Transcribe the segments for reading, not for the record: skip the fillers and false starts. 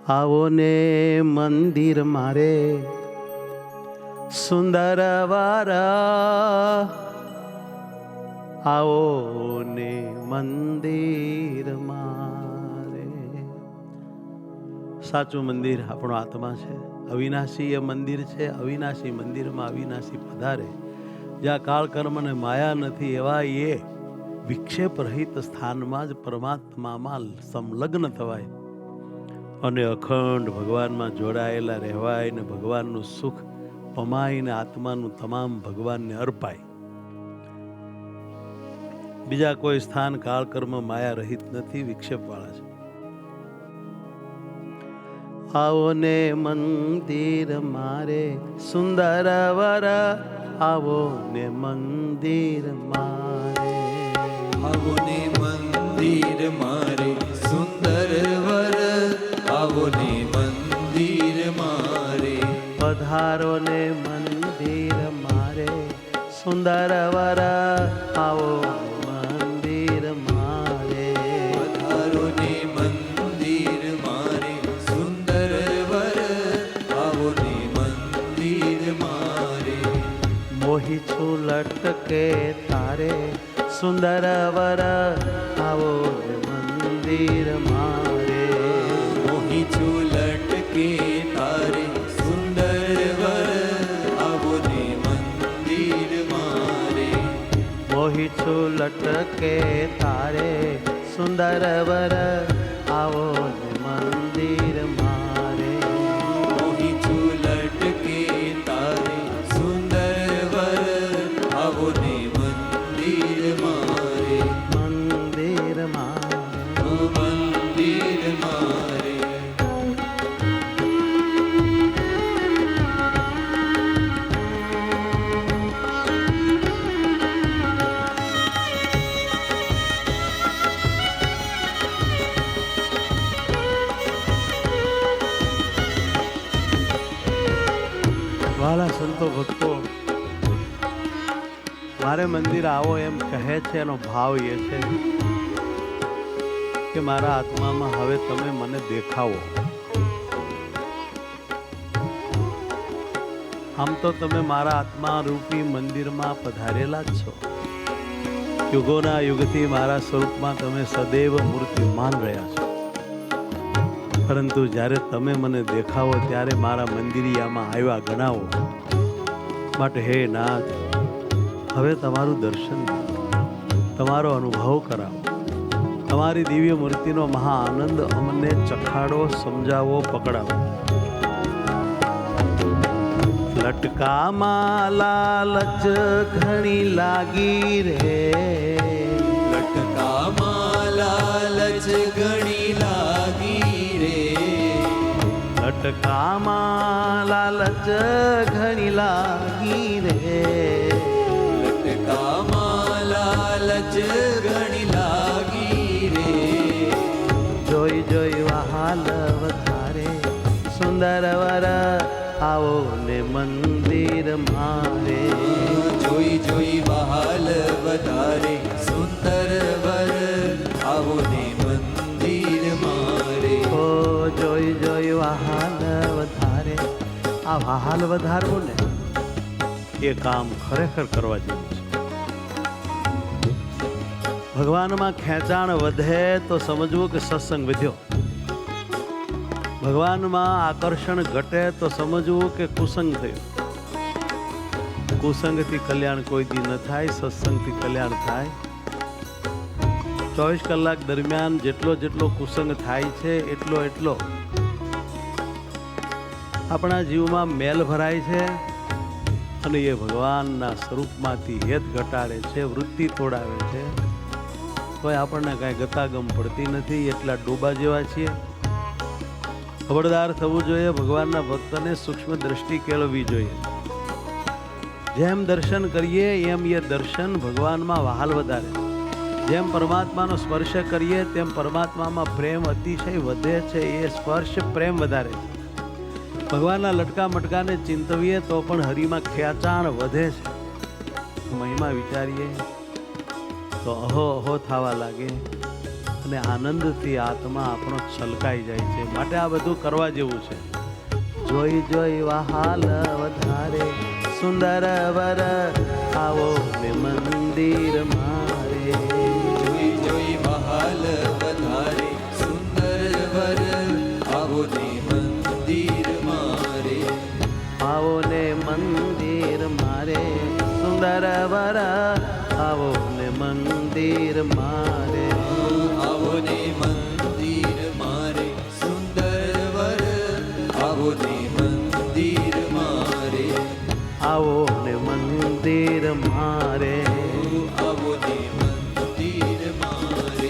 આવો ને મંદિર મારે સુંદર વારા, આવો ને મંદિર મારે. સાચું મંદિર આપણો આત્મા છે. અવિનાશી એ મંદિર છે. અવિનાશી મંદિરમાં અવિનાશી પધારે. જ્યાં કાળ કર્મ ને માયા નથી એવા એ વિક્ષેપ રહિત સ્થાનમાં જ પરમાત્મામાં સંલગ્ન થવાય અને અખંડ ભગવાનમાં જોડાયેલા રહેવાય ને ભગવાનનું સુખ પમાઈને આત્માનું તમામ ભગવાનને અર્પાય. બીજા કોઈ સ્થાન કાળ કર્મ માયા રહિત નથી, વિક્ષેપ વાળા છે. આવો ને મંદિર મારે સુંદર વર, આવો ને મંદિર મારે, આવો ને મંદિર મારે સુંદર વર, આવો ને મંદિર મારે. પધારો ને મંદિર મારે સુંદર વર, આવો મંદિર મારે. પધારો ને મંદિર મારે સુંદર વર, આવો ને મંદિર મારે. મોહી છું લટકે તારે સુંદર વર, આવો ને મંદિર મારે. મોહી છું લટકે તારે સુંદર વર, આવો ને મંદિર મારે. મોહી છું લટકે તારે સુંદર વર, આવો ને મંદિર મારે. મોહી છું લટકે તારે સુંદર વર, આવો ને મંદિર મારે. મંદિર મારે. મંદિર મારે. વાલા સંતો ભક્તો, મારે મંદિર આવો એમ કહે છે એનો ભાવ એ છે કે મારા આત્મામાં હવે તમે મને દેખાવો. આમ તો તમે મારા આત્મા રૂપી મંદિરમાં પધારેલા જ છો. યુગોના યુગથી મારા સ્વરૂપમાં તમે સદૈવ મૂર્તિમાન રહ્યા છો. પરંતુ જ્યારે તમે મને દેખાવો ત્યારે મારા મંદિરિયામાં આવ્યા ગણાવો. માટે હે નાથ, હવે તમારું દર્શન, તમારો અનુભવ કરાવો. તમારી દિવ્ય મૂર્તિનો મહા આનંદ અમને ચખાડો, સમજાવો, પકડાવો. લટકામાં લાલચ ઘણી લાગી રે, લટકામાં લાલચ ઘણી લાગી રે. લટકામાં લાલચ ઘણી લાગી રે. લટકામાં લાલચ ઘણી લાગી રે. જોઈ જોઈ વહાલ વધારે સુંદર વર, આવો ને મંદિર મારે. જોઈ જોઈ વહાલ વધારે સુંદર વર, આવો ને મંદિર મારે. ઓ જોઈ જોઈ વહાલ વધારે. આ વહાલ વધારવું ને એ કામ ખરેખર કરવા જેવું છે. ભગવાનમાં ખેંચાણ વધે તો સમજવું કે સત્સંગ વધ્યો. ભગવાનમાં આકર્ષણ ઘટે તો સમજવું કે કુસંગ થયું. કુસંગથી કલ્યાણ કોઈ દી ન થાય, સત્સંગથી કલ્યાણ થાય. 24 કલાક દરમિયાન જેટલો જેટલો કુસંગ થાય છે એટલો એટલો આપણા જીવમાં મેલ ભરાય છે અને એ ભગવાનના સ્વરૂપમાંથી હેત ઘટાડે છે, વૃત્તિ તોડાવે છે. તો આપણને કાંઈ ગતાગમ પડતી નથી. એટલા ડોબા જેવા છીએ. ખબરદાર થવું જોઈએ. ભગવાનના ભક્તને સૂક્ષ્મ દ્રષ્ટિ કેળવવી જોઈએ. જેમ દર્શન કરીએ એમ એ દર્શન ભગવાનમાં વહાલ વધારે. જેમ પરમાત્માનો સ્પર્શ કરીએ તેમ પરમાત્મામાં પ્રેમ અતિશય વધે છે. એ સ્પર્શ પ્રેમ વધારે છે. ભગવાનના લટકા મટકાને ચિંતવીએ તો પણ હરિમાં ખેંચાણ વધે છે. મહિમા વિચારીએ તો અહો અહો થવા લાગે અને આનંદથી આત્મા આપણો છલકાઈ જાય છે. માટે આ બધું કરવા જેવું છે. જોઈ જોઈ વહાલ વધારે સુંદર વર આવો ને મંદિર મારે. જોઈ જોઈ વહાલ વધારે સુંદર વર આવો ને મંદિર મારે. આવો ને મંદિર મારે સુંદર વર આવો ને મંદિર મારે. આવો ને મંદિર મારે સુંદર વર આવો ને મંદિર મારે. આવો ને મંદિર મારે. આવો ને મંદિર મારે.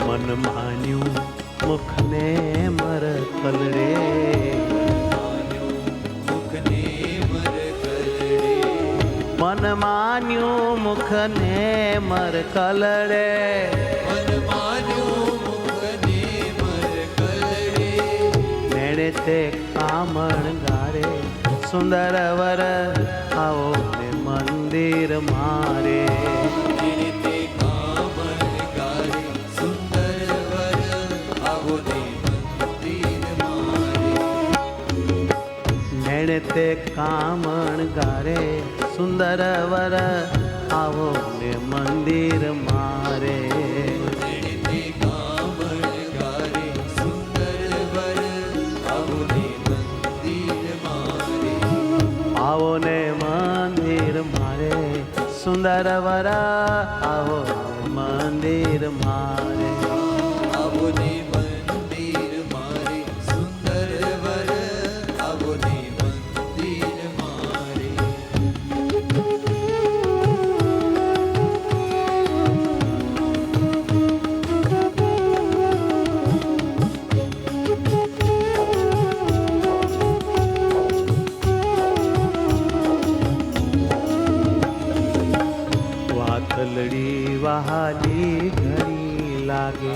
મન માન્યું મુખને મરકલ રે. મુખને મરકલ રે. મન માન્યું મુખને મરકલ રે. મન માન્યું મુખને મરકલ રે. મેળે તે કામણ ગારે સુંદર વર આવો ને મંદિર મારે. એને તે કામણ ગારે સુંદર વર આવો ને મંદિર મારે. મેળે તે કામણ ગારે સુંદર વર આવો ને મંદિર મારે. એને તે કામણ ગારે સુંદર વર આવો ને મંદિર મારે. આવો ને મંદિર મારે સુંદર વર આવો ને મંદિર મારે. આવો ને મંદિર મારે સુંદર વર આવો ને મંદિર મારે. વાતલડી વહાલી ઘણી લાગે.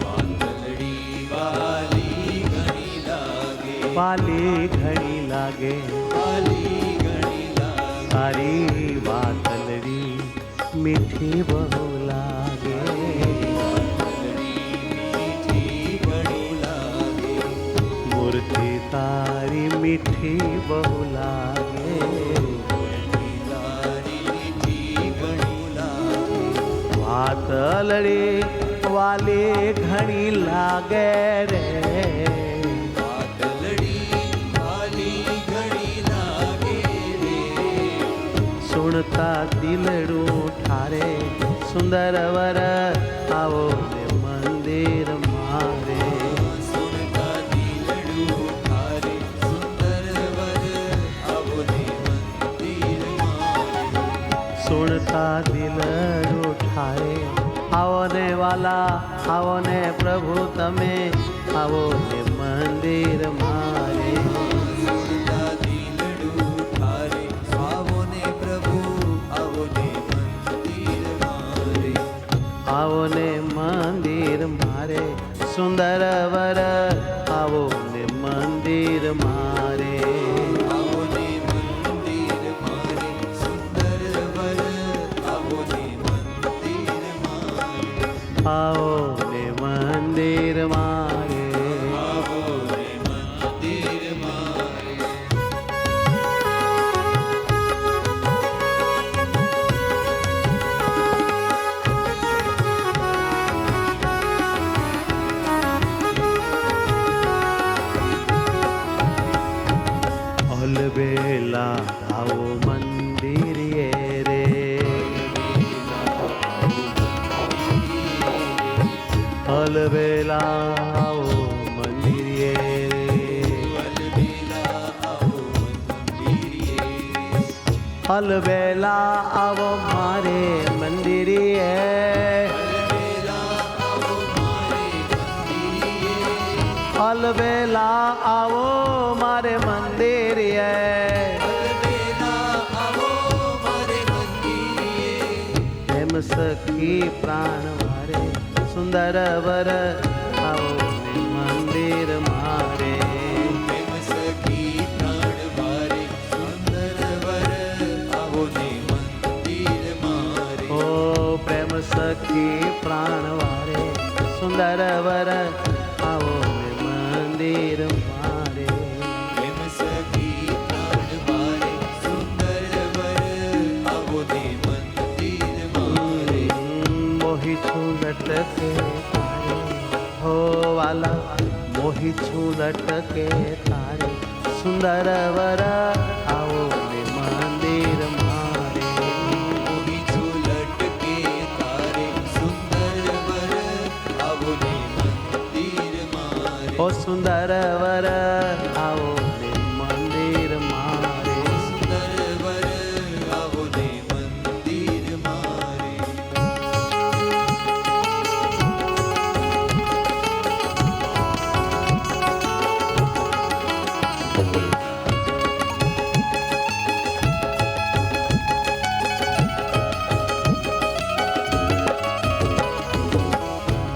વાતલડી વાલી ઘણી લાગે. વાલી ઘણી લાગે. વાલી ઘણી લાગે. તારી વાતલડી મીઠી બહુ લાગે. વાતલડી મીઠી ઘણી લાગે. મૂર્તિ તારી મીઠી બહુ લાગે. તારી મીઠી ઘણી લાગે. વાતલડી વાલી ઘણી લાગે રે. વાતલડી વાલી ઘણી લાગે રે. સુણતા દિલડું ઠારે સુંદર વર આવો ને મંદિર મારે. સુનતા દિલડું ઠારે સુંદર વર આવો ને મંદિર મારે. સુણતા દિલડું ઠારે આવો ને વાલા આવો ને પ્રભુ તમે આવો ને મંદિર મારે. સુનતા દિલડું ઠારે આવો ને પ્રભુ આવો ને મંદિર મારે. આવો ને મંદિર મારે સુંદર વર આવો ને મંદિર મારે. આવો ને મંદિર મારે સુંદર વર આવો ને મંદિર મારે. આવો ને મંદિર મારે. આવો ને મંદિર મારે. અલબેલા આવો મંદિર રે. અલબેલા આવો મંદિર રે. અલબેલા આવો મારે મંદિરે. અલબેલા આવો મારે મંદિરે. સખી પ્રાણ વારે સુંદર વર આવો ને મંદિર મારે પ્રેમ સખી પ્રાણ વારે સુંદર વર આવો ને મંદિર મારે ઓ પ્રેમ સખી પ્રાણ વારે સુંદર વર આવો ને મંદિર મારે પ્રેમ સખી પ્રાણ વારે સુંદર વર આવો ને મંદિર મારે મોહી છું લટકે તારે હો વાલા મોહી છું લટકે તારે સુંદર વર આવો ને મંદિર મારે મોહી છું લટકે તારે સુંદર વર આવો ને મંદિર મારે ઓ સુંદર વર આવો ને મંદિર મારે સુંદર વર આવો ને મંદિર મારે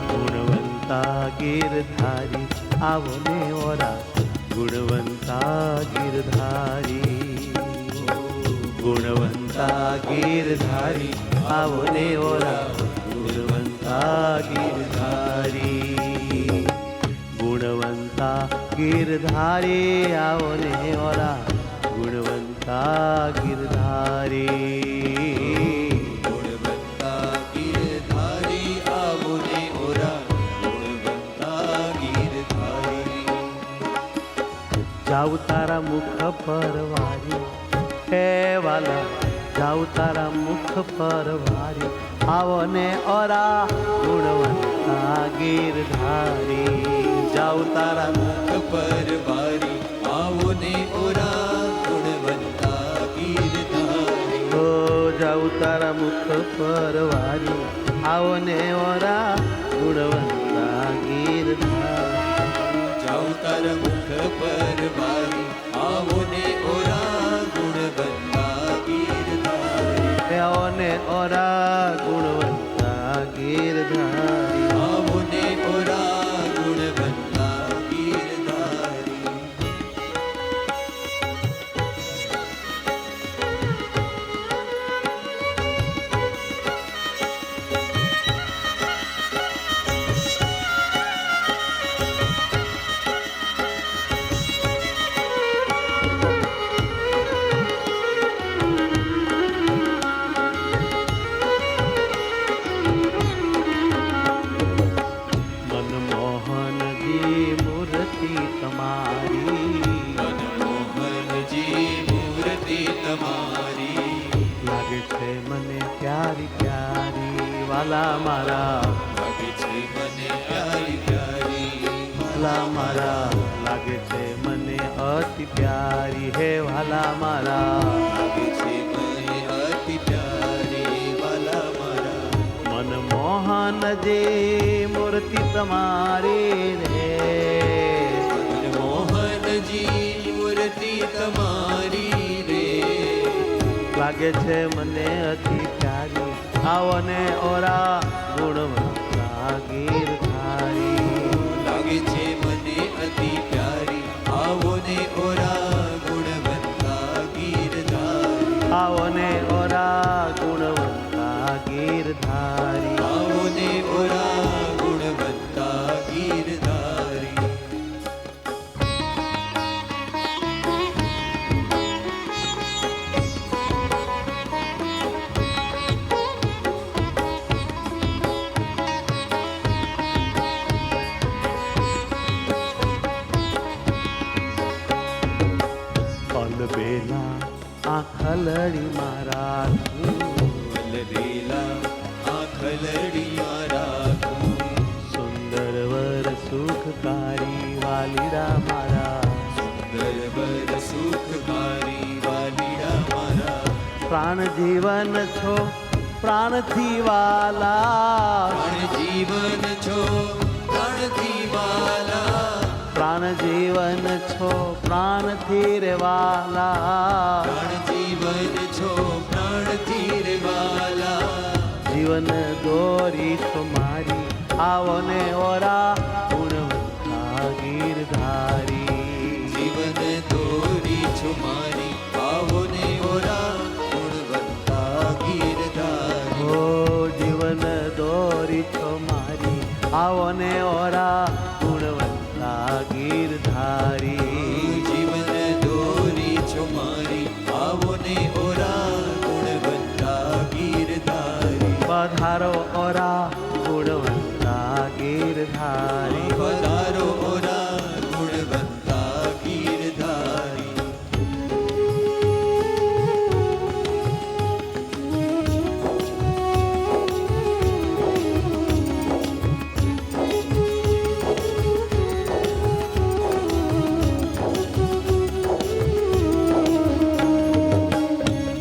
ગુણવંતા ગીરધારી આવો ને ઓરા ગુણવંતા ગીરધારી ગુણવંતા ગીરધારી આવો ને ઓરા ગુણવંતા ગીરધારી ગુણવંતા ગીરધારી આવો ને ઓરા ગુણવંતા ગીરધારી ગુણવંતા ગીરધારી આવો ને ઓરા ગુણવંતા ગીરધારી જાઉં તારા મુખ પર વારી હે વાલા જાઉં તારા મુખ પર વારી આવો ને ઓરા ગુણવંતા ગીરધારી જાઉં તારા મુખ પર વારી આવો ને ઓરા ગુણવંતા ગીરધારી હો જાઉં તારા મુખ પર વારી આવો ને ઓરા ગુણવંતા ગીરધારી જાઉં તારા મુખ પર વારી આવો ને ઓરા ગુણવંતા ગીરધારી આવો ને ઓરા ગુણવંતા ગીરધારી આવો ને ઓરા ગુણવંતા ગીરધારી મનમોહનજી મૂર્તિ તમારી મનમોહનજી મૂર્તિ તમારી લાગે છે મને પ્યારી પ્યારી વાલા મારા લાગે છે મને પ્યારી પ્યારી વાલા મારા લાગે છે મને અતિ પ્યારી હે વાલા મારા લાગે છે મને અતિ પ્યારી વાલા મારા મનમોહનજી મૂર્તિ તમારી રે મનમોહનજી મૂર્તિ તમારી રે લાગે છે મને અતિ પ્યારી આવો ને ઓરા ગુણવંતા ગીરધારી લાગે છે મને અતિ પ્યારી આવો ને ઓરા ગુણવંતા ગીરધારી આવો ને ઓરા ગુણવંતા ગીરધારી આવો ને ઓરા ગુણવંતા ગીરધારી અલબેલા આખલડી મારા વલરેલા આંખ લડિયા રાખું સુંદર વર સુખકારી વાલીડા મારા સુંદર વર સુખકારી વાલીડા મારા પ્રાણ જીવન છો પ્રાણથી વાલા પ્રાણ જીવન છો પ્રાણથી વાલા પ્રાણ જીવન છો પ્રાણથી રે વાલા પ્રાણ જીવન છો પ્રાણથી રે વાલા જીવન દોરી છો મારી આવો ને ઓરા ગુણવંતા ગીરધારી જીવન દોરી છો મારી આવો ને ઓરા ગુણવંતા ગીરધારી ઓ જીવન દોરી છો મારી આવો ને ઓરા ગુણવંતા ગીરધારી જીવન દોરી છો મારી આવો ને ઓરા ગુણવંતા ગીરધારી પધારો ઓરા ગુણવંતા ગીરધારી પધારો ઓરા ગુણવંતા ગીરધારી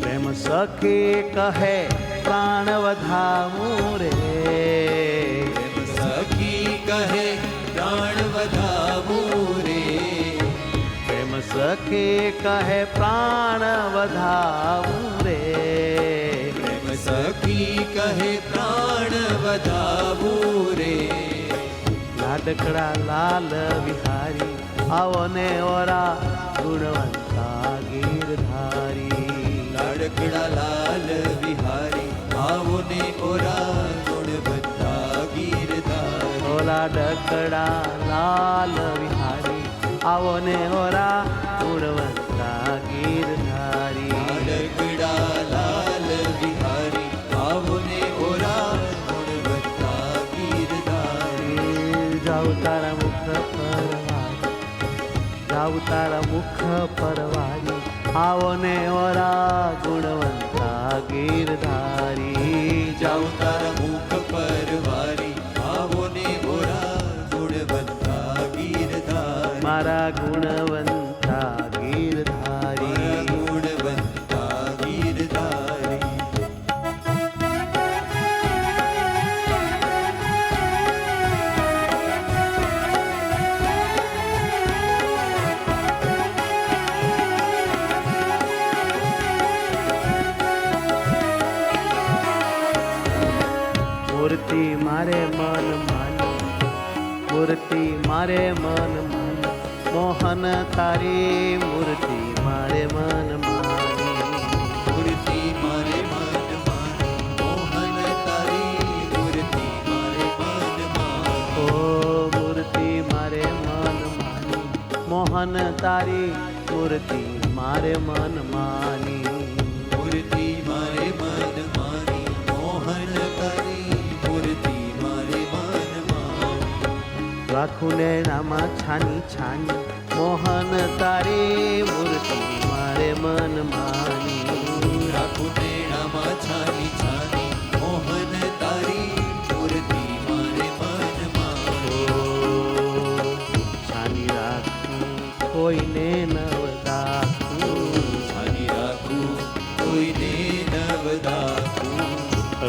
પ્રેમ સખી કહે પ્રાણ વધામું રે સખી કહે પ્રાણ વધાવું રે પ્રેમ સખી કહે પ્રાણ વધાવું રે પ્રેમ સખી કહે પ્રાણ વધાવું રે લાડકડા લાલ વિહારી આવો ને ઓરા ગુણવંતા ગીરધારી લાડકડા લાલ વિહારી આવો ને ઓરા ગુણવંતા ગીરધારી ઓલા ડકડા લાલ વિહારી આવો ને ઓરા ગુણવંતા ગીરધારી લાડકડા લાલ વિહારી આવો ને ઓરા ગુણવંતા ગીરધારી જાઉ તારા મુખ પરવારી જાઉ તારા મુખ પરવારી આવો ને ઓરા ગુણવંતા ગીરધારી જાઉ તારા મુખ પરવારી આવો ને ઓરા ગુણવંતા ગીરધારી મારા ગુણવંતા મારા ગીરધારી ગુણવંતા ગીરધારી મૂર્તિ મારે મન માની મૂર્તિ મારે મન માની મોહન તારી મૂર્તિ મારે મન માની મૂર્તિ મારે મન માની મોહન તારી મૂર્તિ મારે મન માની ઓ મૂર્તિ મારે મન માની મોહન તારી મૂર્તિ મારે મન માની મૂર્તિ મારે મન માની મોહન તારી મૂર્તિ મારે મન માની રાખું ને નામાં છાની છાની મોહન તારી મૂર્તિ મારે મન માની રાખું નેણામાં છાની છાની મોહન તારી મૂર્તિ મારે મન માની ઓ છાની રાખું કોઈને નવ દાખું છાની રાખું કોઈને નવ દાખું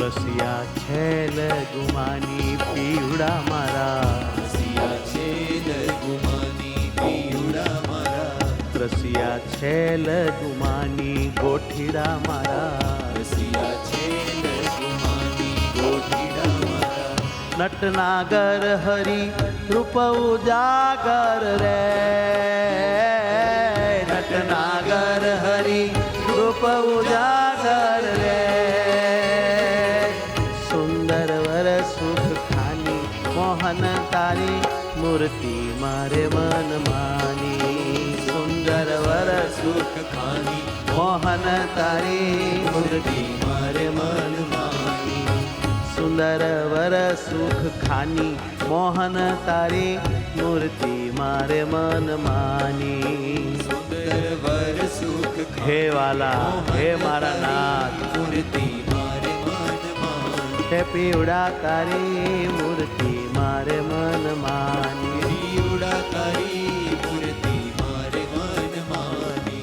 રસિયા છેલ ગુમાની પીવડા મારા રસિયા છેદ ગુમાની પીવડા મારા રસિયા છેલ ગુમાની ગોઠીડા મારા રસિયા છેદ ગુમાની ગોઠીડા મારા નટનાગર હરી રૂપ ઉજાગર રે નટનાગર હરી રૂપ ઉજાગર રે સુંદર વર સુખ ખાની મોહન તારી મૂર્તિ મારે મન માની સુંદર વર સુખ સુખ ખાની મોહન તારી મૂર્તિ મારે મન માની સુંદર વર સુખ ખાની મોહન તારી મૂર્તિ મારે મન માની સુંદર વર સુખ હે વાલા હે મારા નાથ મૂર્તિ મારે મન માની હે પીવડા તારી મૂર્તિ મારે મન માની પીવડા તારી મૂર્તિ મારે મન માની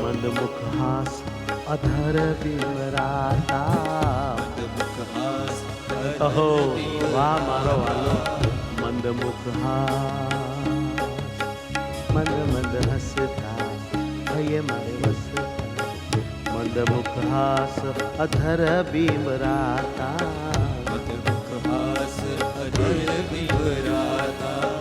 મંદ મુખ હાસ અધર બિમરાય વાહ મારો વાલો મંદ મુખ હાસ મંદ મંદ હસતા ભયે મારે વસતા મંદ મુખ હાસ અધર બીમરાતા મદમુખહાસ અધર વિવરાતા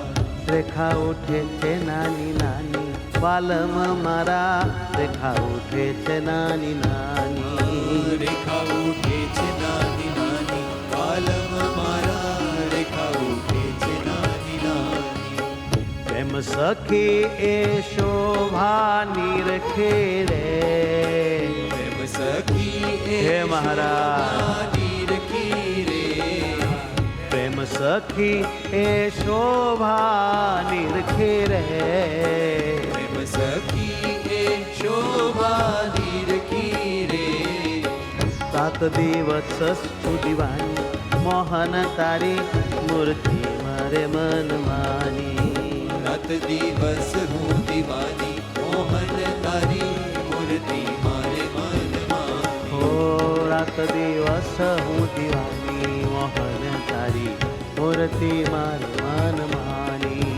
રેખા ઉઠે છે નાની નાની બાલમ મારા રેખા ઉઠે છે નાની નાની રેખા ઉઠે છે નાની નાની કાલમ મારા રેખા ઉઠે છે નાની નાની પ્રેમ સખી એ શોભાની રખે રે પ્રેમ સખી હે મહારાજ. શોભાની રખી રે પ્રેમ સખી એ શોભાની રખે રે પ્રેમ સખી એ શોભાની રખી રે સાત દિવસ સુદીવાની મોહન તારી મૂર્તિ મારે મન માની રાત દિવસ હું દીવાની મોહન તારી મૂર્તિ મારે મનમાં હો રાત દિવસ હું દીવાની મોહન તારી મૂર્તિ મારે મન માની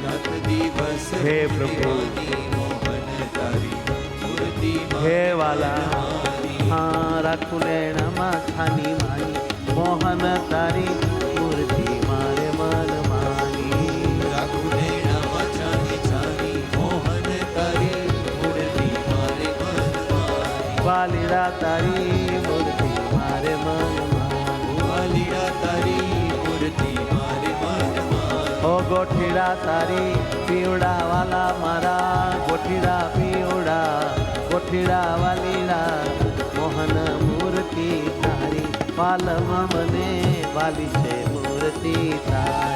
રાત દિવસ હે પ્રભુ. દીવાની મોહન તારી મૂર્તિ હે મારે વાલા મનમાની. હા રાખું નેણમાં છાની માની મોહન તારી મૂર્તિ મારે મન માની રાખું નેણામાં છાની છાની મોહન તારી મૂર્તિ મારે મનમાની. વાલીડા તારી મૂર્તિ મારે મન માની વાલીડા તારી મૂર્તિ મારે મનમાની. ઓ ગોઠીડા તારી પીવડા વાલા મારા ગોઠીડા પીવડા ગોઠીડા વાલીડા મોહન મૂર્તિ તારી પાલમ મને વાલી છે મૂર્તિ તારી